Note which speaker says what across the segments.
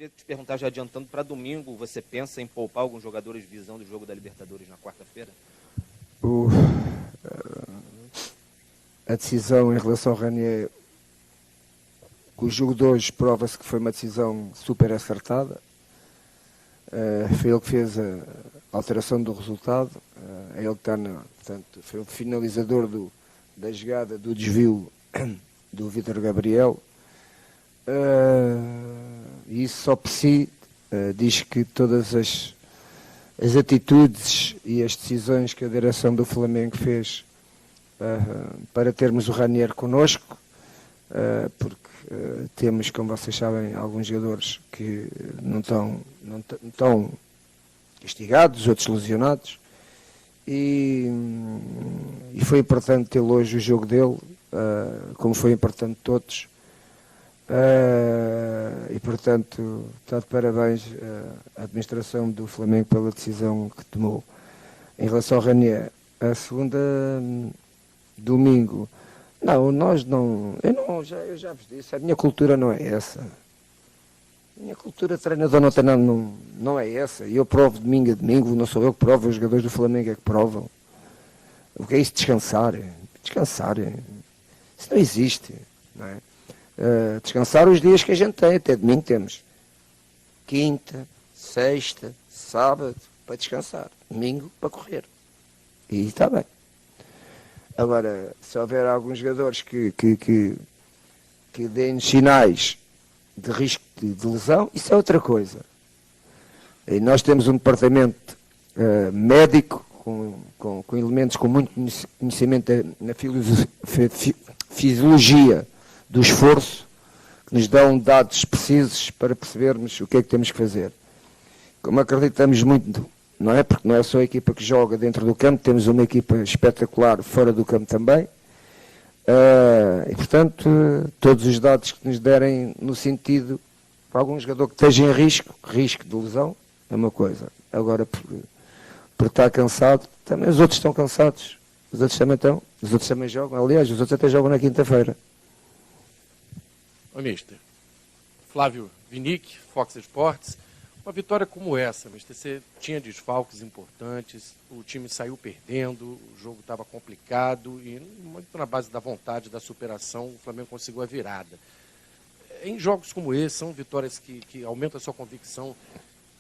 Speaker 1: queria te perguntar, já adiantando, para domingo, você pensa em poupar alguns jogadores visando o jogo da Libertadores na quarta-feira?
Speaker 2: A decisão em relação ao Ranier, o jogo de hoje prova-se que foi uma decisão super acertada. Foi ele que fez a alteração do resultado. É ele que está, portanto, foi o finalizador da jogada do desvio do Vítor Gabriel. E isso só por si diz que todas as atitudes e as decisões que a direção do Flamengo fez para termos o Ranier connosco, porque temos, como vocês sabem, alguns jogadores que não estão castigados, outros lesionados, e foi importante ter hoje o jogo dele, como foi importante todos, e portanto está de parabéns a administração do Flamengo pela decisão que tomou. Em relação ao Ranier, a segunda domingo, eu já vos disse, a minha cultura não é essa. A minha cultura de treinador não é essa. Eu provo domingo a domingo, não sou eu que provo, os jogadores do Flamengo é que provam. O que é isso? Descansar. Isso não existe. Não é? Descansar os dias que a gente tem, até domingo temos quinta, sexta, sábado para descansar, domingo para correr. E está bem. Agora, se houver alguns jogadores que deem sinais de risco de lesão, isso é outra coisa. E nós temos um departamento médico com elementos com muito conhecimento na fisiologia do esforço, que nos dão dados precisos para percebermos o que é que temos que fazer. Como acreditamos muito, não é? Porque não é só a equipa que joga dentro do campo, temos uma equipa espetacular fora do campo também. E portanto, todos os dados que nos derem no sentido para algum jogador que esteja em risco de lesão, é uma coisa. Agora, por estar cansado, também os outros estão cansados. Os outros também estão. Os outros também jogam. Aliás, os outros até jogam na quinta-feira.
Speaker 3: Ô, mister, Flávio Vinick, Fox Sports. Uma vitória como essa, mister, você tinha desfalques importantes, o time saiu perdendo, o jogo estava complicado e muito na base da vontade, da superação, o Flamengo conseguiu a virada. Em jogos como esse, são vitórias que aumentam a sua convicção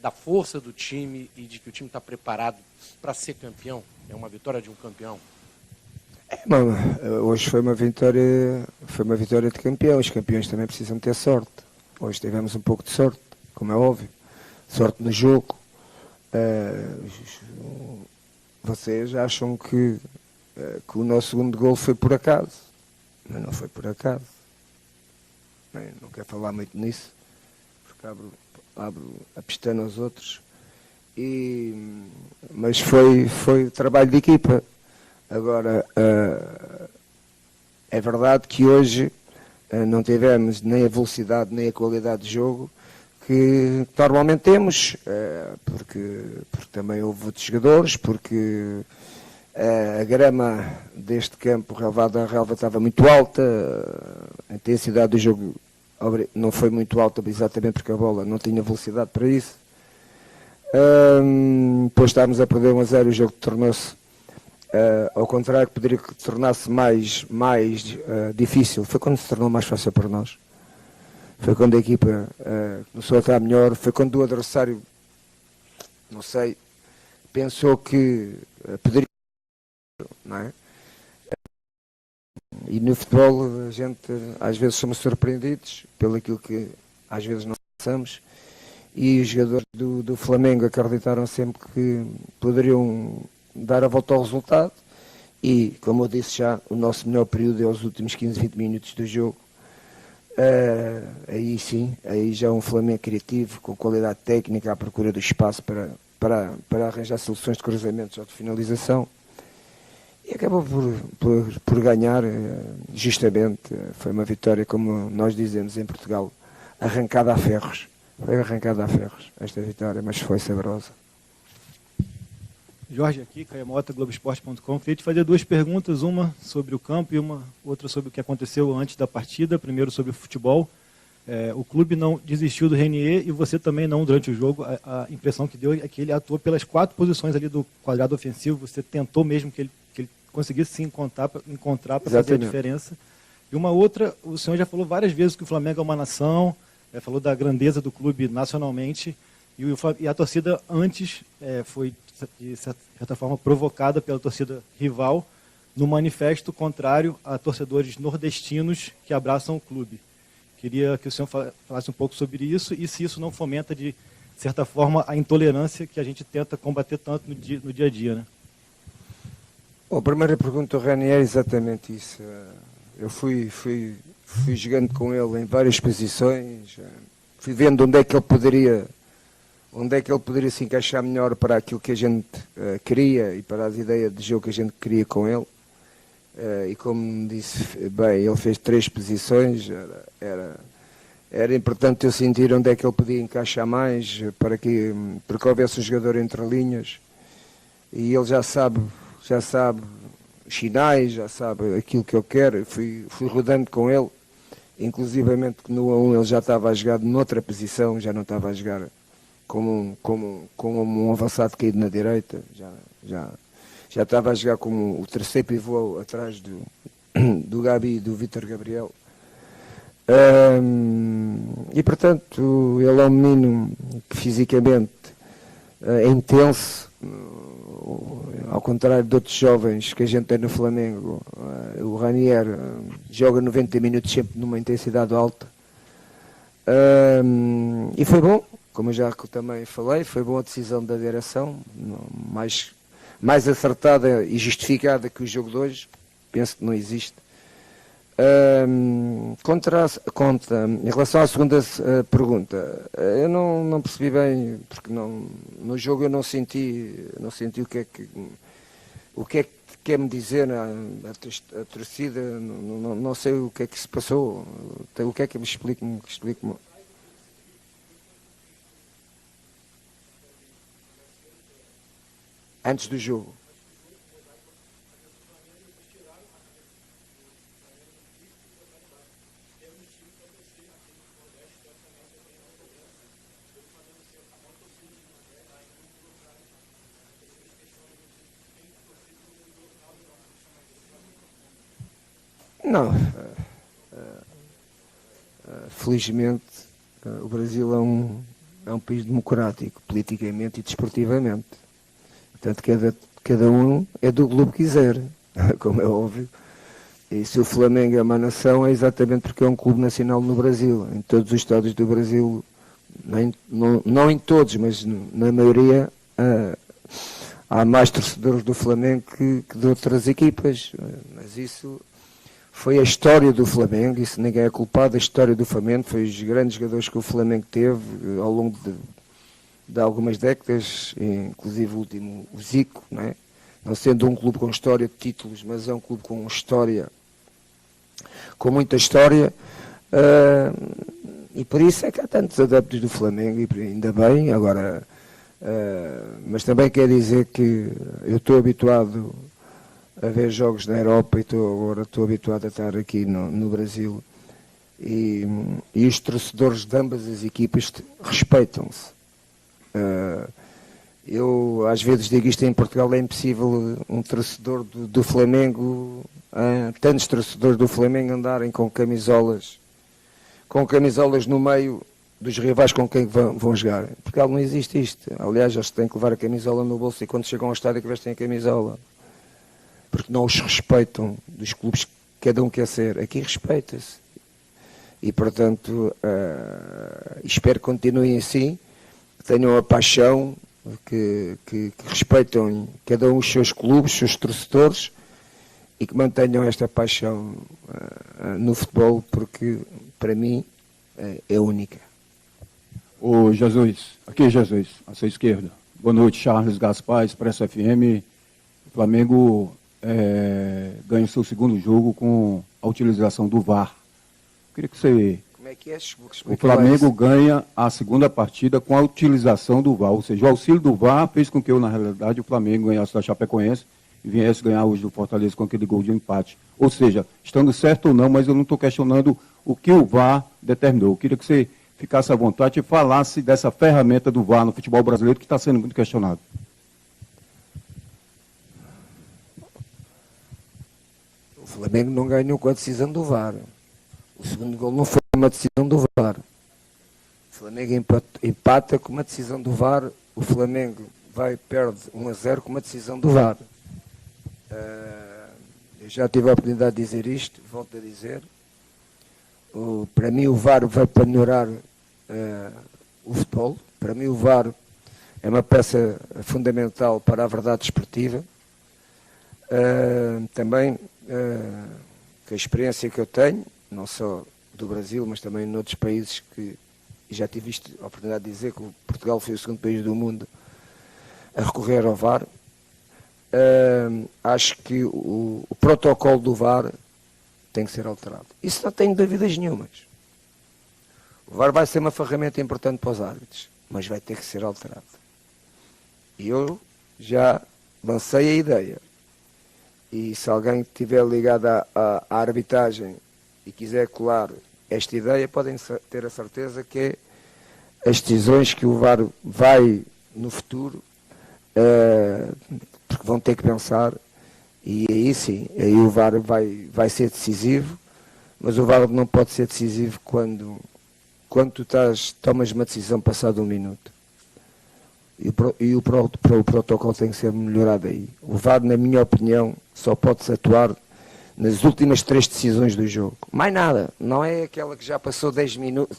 Speaker 3: da força do time e de que o time está preparado para ser campeão? É uma vitória de um campeão?
Speaker 2: Hoje foi uma vitória de campeão. Os campeões também precisam ter sorte. Hoje tivemos um pouco de sorte, como é óbvio. Sorte no jogo. Vocês acham que o nosso segundo gol foi por acaso, mas não foi por acaso. Não quero falar muito nisso, porque abro a pestana aos outros. Mas foi trabalho de equipa. Agora, é verdade que hoje não tivemos nem a velocidade nem a qualidade de jogo que normalmente temos, porque também houve outros jogadores, porque a grama deste campo, relevado à relva, estava muito alta, a intensidade do jogo não foi muito alta, exatamente porque a bola não tinha velocidade para isso. Depois estávamos a perder 1-0, o jogo tornou-se, ao contrário, que poderia que tornar-se mais difícil, foi quando se tornou mais fácil para nós. Foi quando a equipa começou a estar melhor, foi quando o adversário, não sei, pensou que poderia, não é? E no futebol a gente às vezes somos surpreendidos pelo aquilo que às vezes não pensamos, e os jogadores do Flamengo acreditaram sempre que poderiam dar a volta ao resultado, e como eu disse já, o nosso melhor período é os últimos 15, 20 minutos do jogo. Aí sim, aí já um Flamengo criativo, com qualidade técnica, à procura do espaço para arranjar soluções de cruzamentos ou de finalização, e acabou por ganhar, justamente. Foi uma vitória, como nós dizemos em Portugal, arrancada a ferros. Foi arrancada a ferros esta vitória, mas foi saborosa.
Speaker 4: Jorge aqui, Caio Mota, Globoesporte.com. Queria te fazer duas perguntas, uma sobre o campo e outra sobre o que aconteceu antes da partida. Primeiro sobre o futebol. O clube não desistiu do Renier e você também não durante o jogo. A impressão que deu é que ele atuou pelas 4 posições ali do quadrado ofensivo. Você tentou mesmo que ele conseguisse se encontrar para fazer a diferença. E uma outra, o senhor já falou várias vezes que o Flamengo é uma nação, falou da grandeza do clube nacionalmente, e a torcida antes foi, de certa forma, provocada pela torcida rival no manifesto contrário a torcedores nordestinos que abraçam o clube. Queria que o senhor falasse um pouco sobre isso e se isso não fomenta, de certa forma, a intolerância que a gente tenta combater tanto no dia a dia, né?
Speaker 2: Bom, a primeira pergunta do Renier é exatamente isso. Eu fui jogando com ele em várias posições, fui vendo onde é que ele poderia se encaixar melhor para aquilo que a gente queria e para as ideias de jogo que a gente queria com ele. E como disse bem, ele fez 3 posições, era importante eu sentir onde é que ele podia encaixar mais para que houvesse um jogador entre linhas, e ele já sabe os sinais, já sabe aquilo que eu quero. Fui rodando com ele, inclusivamente no 1 ele já estava a jogar noutra posição, já não estava a jogar como um avançado caído na direita, já estava a jogar como o terceiro pivô atrás do Gabi e do Vítor Gabriel. E portanto ele é um menino que fisicamente é intenso, ao contrário de outros jovens que a gente tem no Flamengo. O Ranier joga 90 minutos sempre numa intensidade alta, e foi bom, como eu já também falei, foi boa a decisão da direção, mais acertada e justificada que o jogo de hoje, penso que não existe. Em relação à segunda pergunta, eu não percebi bem, porque no jogo eu não senti o que é que quer-me dizer a torcida, não sei o que é que se passou, o que é que me explique-me. Antes do jogo. Não. Felizmente, o Brasil é um país democrático, politicamente e desportivamente. Portanto, cada um é do clube que quiser, como é óbvio. E se o Flamengo é uma nação, é exatamente porque é um clube nacional no Brasil. Em todos os estados do Brasil, não em todos, mas na maioria, há mais torcedores do Flamengo que de outras equipas. Mas isso foi a história do Flamengo, isso ninguém é culpado. A história do Flamengo foi os grandes jogadores que o Flamengo teve ao longo de algumas décadas, inclusive o último, o Zico, não sendo um clube com história de títulos, mas é um clube com história, com muita história, e por isso é que há tantos adeptos do Flamengo, e ainda bem. Agora, mas também quer dizer que eu estou habituado a ver jogos na Europa e agora estou habituado a estar aqui no Brasil, e os torcedores de ambas as equipas respeitam-se. Eu às vezes digo isto: em Portugal é impossível um torcedor do Flamengo, tantos torcedores do Flamengo andarem com camisolas no meio dos rivais com quem vão jogar. Em Portugal não existe isto. Aliás, eles têm que levar a camisola no bolso e quando chegam ao estádio que vestem a camisola, porque não os respeitam dos clubes que cada um quer ser. Aqui respeita-se, e portanto espero que continuem assim, que tenham a paixão, que respeitem cada um os seus clubes, os seus torcedores, e que mantenham esta paixão no futebol, porque para mim é única.
Speaker 5: Ô Jesus, aqui é Jesus, à sua esquerda. Boa noite, Charles Gaspar, Expresso FM. O Flamengo ganha o seu segundo jogo com a utilização do VAR. Queria que você...
Speaker 2: Como é que é?
Speaker 5: O Flamengo ganha a segunda partida com a utilização do VAR, ou seja, o auxílio do VAR fez com que na realidade o Flamengo ganhasse da Chapecoense e viesse ganhar hoje do Fortaleza com aquele gol de empate. Ou seja, estando certo ou não, mas eu não estou questionando o que o VAR determinou. Eu queria que você ficasse à vontade e falasse dessa ferramenta do VAR no futebol brasileiro que está sendo muito questionado.
Speaker 2: O Flamengo não ganhou com a decisão do VAR. O segundo gol não foi uma decisão do VAR. O Flamengo empata com uma decisão do VAR. O Flamengo perde 1-0 com uma decisão do VAR. Eu já tive a oportunidade de dizer isto, volto a dizer. Para mim o VAR vai para melhorar o futebol. Para mim o VAR é uma peça fundamental para a verdade desportiva. Também que a experiência que eu tenho, não só do Brasil, mas também noutros países que já tive a oportunidade de dizer que Portugal foi o segundo país do mundo a recorrer ao VAR. Acho que o protocolo do VAR tem que ser alterado. Isso não tenho dúvidas nenhumas. O VAR vai ser uma ferramenta importante para os árbitros, mas vai ter que ser alterado. E eu já lancei a ideia. E se alguém estiver ligado à arbitragem e quiser colar esta ideia, podem ter a certeza que as decisões que o VAR vai no futuro, porque vão ter que pensar, e aí sim, aí o VAR vai ser decisivo, mas o VAR não pode ser decisivo quando tu tomas uma decisão passado 1 minuto. E o protocolo tem que ser melhorado aí. O VAR, na minha opinião, só pode-se atuar nas últimas 3 decisões do jogo. Mais nada. Não é aquela que já passou 10 minutos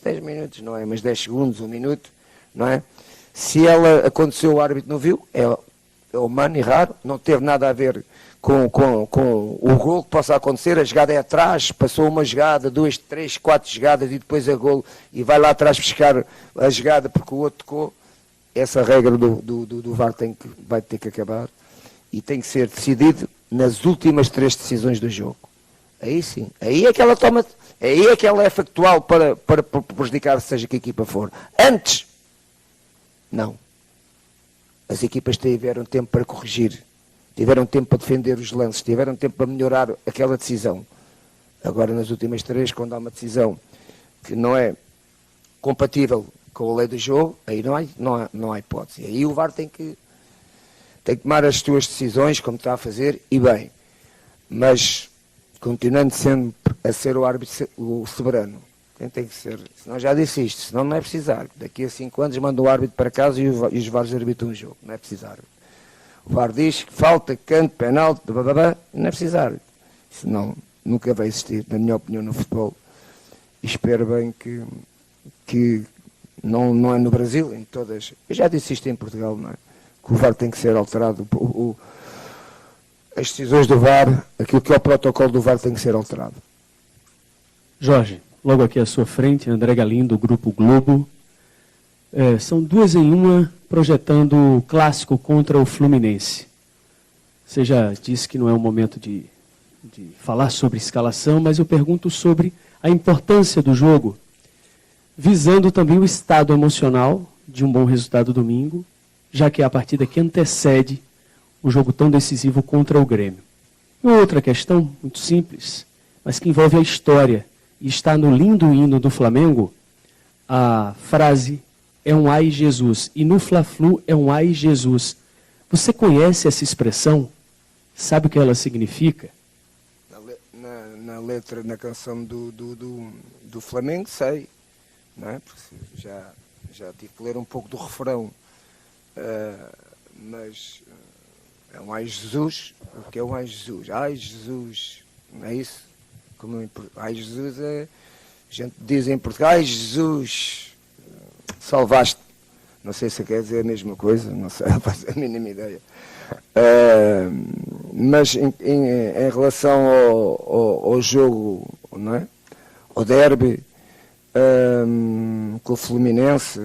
Speaker 2: não é, mas 10 segundos, 1 minuto, não é? Se ela aconteceu, o árbitro não viu, é humano e raro, não teve nada a ver com o gol que possa acontecer. A jogada é atrás, passou uma jogada, 2, 3, 4 jogadas e depois a gol e vai lá atrás buscar a jogada porque o outro tocou. Essa regra do VAR vai ter que acabar e tem que ser decidido nas últimas 3 decisões do jogo. Aí sim, aí é que ela toma, aí é que ela é factual para prejudicar seja que a equipa for. Antes, não. As equipas tiveram tempo para corrigir, tiveram tempo para defender os lances, tiveram tempo para melhorar aquela decisão. Agora nas últimas 3, quando há uma decisão que não é compatível com a lei do jogo, aí não há hipótese. Aí o VAR tem que tomar as suas decisões, como está a fazer, e bem. Mas, continuando sempre a ser o árbitro, o soberano, quem tem que ser? Senão já disse isto, senão não é precisar. Daqui a 5 anos manda o árbitro para casa e os VARs arbitram o jogo. Não é precisar. O VAR diz que falta, canto, penalti, não é precisar. Senão nunca vai existir, na minha opinião, no futebol. E espero bem que não é no Brasil, em todas. Eu já disse isto em Portugal, não é? Que o VAR tem que ser alterado. As decisões do VAR, aquilo que é o protocolo do VAR tem que ser alterado.
Speaker 6: Jorge, logo aqui à sua frente, André Galim, do Grupo Globo. São 2 em 1 projetando o clássico contra o Fluminense. Você já disse que não é o momento de falar sobre escalação, mas eu pergunto sobre a importância do jogo, visando também o estado emocional de um bom resultado domingo, já que é a partida que antecede o jogo tão decisivo contra o Grêmio. E outra questão, muito simples, mas que envolve a história, e está no lindo hino do Flamengo, a frase é um ai Jesus, e no Fla-Flu é um ai Jesus. Você conhece essa expressão? Sabe o que ela significa?
Speaker 2: Na letra, na canção do Flamengo, sei. Não é? Porque já tive que ler um pouco do refrão, mas é um ai Jesus. O que é um ai Jesus? Ai Jesus, não é isso? Ai Jesus a gente diz em Portugal, ai Jesus, salvaste. Não sei se quer dizer a mesma coisa, não sei, não faço a mínima ideia. Mas em relação ao jogo, não é? Ao derby, com o Fluminense,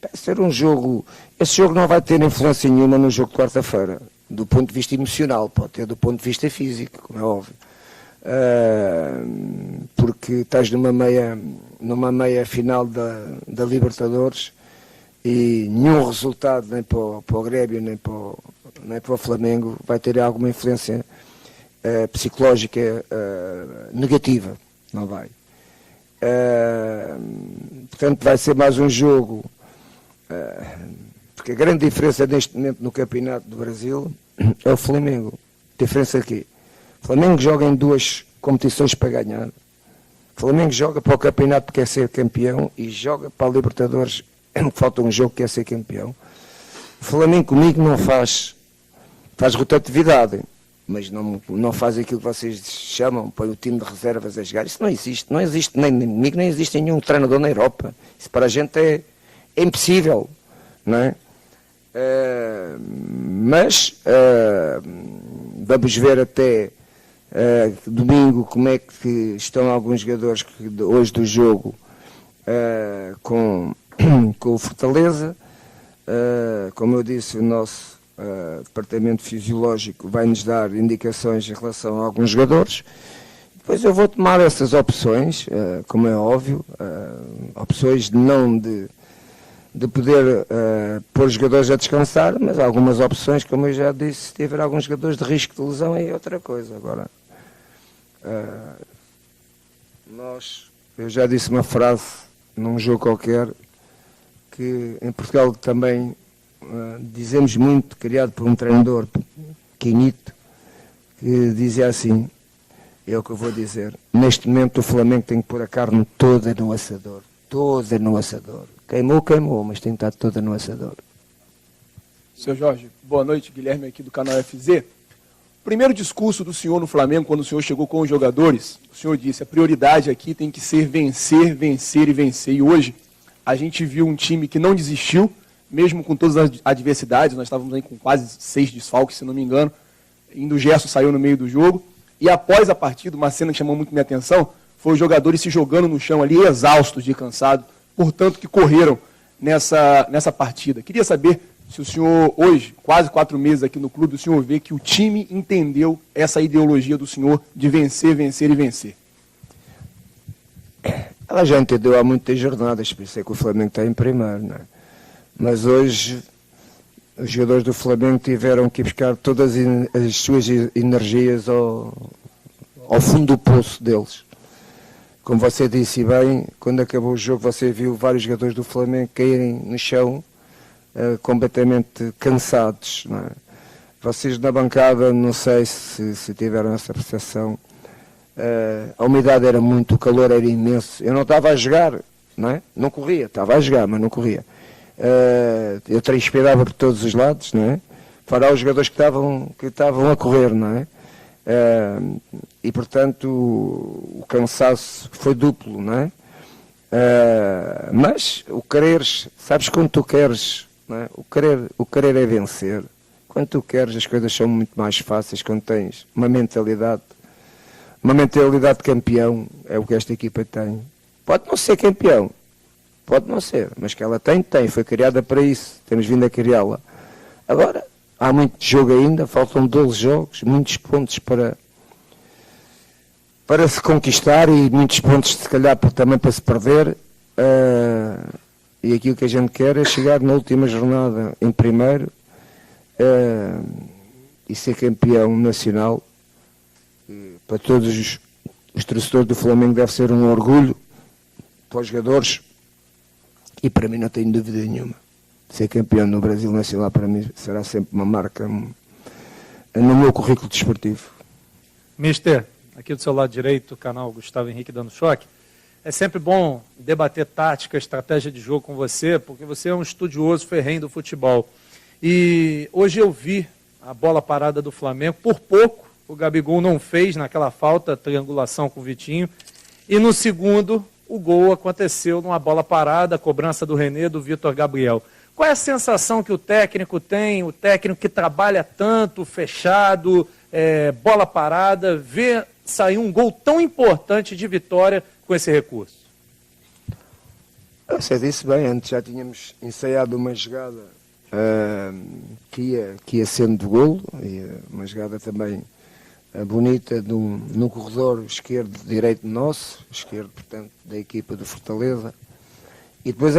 Speaker 2: vai ser um jogo. Esse jogo não vai ter influência nenhuma no jogo de quarta-feira, do ponto de vista emocional, pode ter do ponto de vista físico, como é óbvio. Porque estás numa meia final da Libertadores e nenhum resultado nem para o Grêmio nem para não é, para o Flamengo, vai ter alguma influência psicológica negativa, não vai. Portanto, vai ser mais um jogo, porque a grande diferença neste momento no Campeonato do Brasil é o Flamengo. Diferença aqui. O Flamengo joga em 2 competições para ganhar. O Flamengo joga para o campeonato que quer ser campeão e joga para a Libertadores, falta um jogo que quer ser campeão. O Flamengo comigo não faz rotatividade, mas não faz aquilo que vocês chamam, põe o time de reservas a jogar. Isso não existe. Não existe nem comigo, nem existe nenhum treinador na Europa. Isso para a gente é impossível, não é? Mas vamos ver até domingo como é que estão alguns jogadores que hoje do jogo com o Fortaleza. Como eu disse, o nosso departamento fisiológico vai nos dar indicações em relação a alguns jogadores. Depois eu vou tomar essas opções, como é óbvio, opções de poder pôr os jogadores a descansar, mas algumas opções, como eu já disse, se tiver alguns jogadores de risco de lesão é outra coisa. Agora, eu já disse uma frase num jogo qualquer, que em Portugal também dizemos muito, criado por um treinador, Quinito, que dizia assim, é o que eu vou dizer, neste momento o Flamengo tem que pôr a carne toda no assador, toda no assador. Queimou, mas tem que estar toda no assador.
Speaker 7: Seu Jorge, boa noite, Guilherme aqui do canal FZ. Primeiro discurso do senhor no Flamengo, quando o senhor chegou com os jogadores, o senhor disse, a prioridade aqui tem que ser vencer, vencer e vencer. E hoje a gente viu um time que não desistiu, mesmo com todas as adversidades, nós estávamos aí com quase 6 desfalques, se não me engano, ainda o Gerson saiu no meio do jogo, e após a partida, uma cena que chamou muito minha atenção, foi os jogadores se jogando no chão ali, exaustos de cansado, portanto que correram nessa partida. Queria saber se o senhor, hoje, quase 4 meses aqui no clube, o senhor vê que o time entendeu essa ideologia do senhor de vencer, vencer e vencer.
Speaker 2: Ela já entendeu há muitas jornadas, por isso é que o Flamengo está em primeiro, não é? Mas hoje os jogadores do Flamengo tiveram que ir buscar todas as suas energias ao fundo do poço deles. Como você disse bem, quando acabou o jogo você viu vários jogadores do Flamengo caírem no chão completamente cansados, não é? Vocês na bancada, não sei se tiveram essa percepção, a umidade era muito, o calor era imenso. Eu não estava a jogar, não é? Não corria, estava a jogar, mas não corria. Eu transpirava por todos os lados, não é? Fora os jogadores que estavam a correr, não é? E portanto o cansaço foi duplo, não é? Mas o quereres, sabes quando tu queres, não é? O querer é vencer. Quando tu queres as coisas são muito mais fáceis, quando tens uma mentalidade de campeão, é o que esta equipa tem. Pode não ser campeão, pode não ser, mas que ela tem, foi criada para isso, temos vindo a criá-la. Agora, há muito jogo ainda, faltam 12 jogos, muitos pontos para se conquistar e muitos pontos se calhar também para se perder, e aquilo que a gente quer é chegar na última jornada em primeiro e ser campeão nacional. Para todos os torcedores do Flamengo deve ser um orgulho, para os jogadores, e para mim não tenho dúvida nenhuma. Ser campeão no Brasil Nacional para mim será sempre uma marca no meu currículo desportivo.
Speaker 8: Mister, aqui do seu lado direito, o canal Gustavo Henrique Dando Choque. É sempre bom debater tática, estratégia de jogo com você, porque você é um estudioso ferrenho do futebol. E hoje eu vi a bola parada do Flamengo, por pouco o Gabigol não fez naquela falta, triangulação com o Vitinho, e no segundo o gol aconteceu numa bola parada, cobrança do René, do Vitor Gabriel. Qual é a sensação que o técnico tem, o técnico que trabalha tanto, fechado, bola parada, vê sair um gol tão importante de vitória com esse recurso?
Speaker 2: Você disse bem, antes já tínhamos ensaiado uma jogada que ia sendo de golo, e uma jogada também bonita no corredor esquerdo-direito nosso, esquerdo, portanto, da equipa do Fortaleza, e depois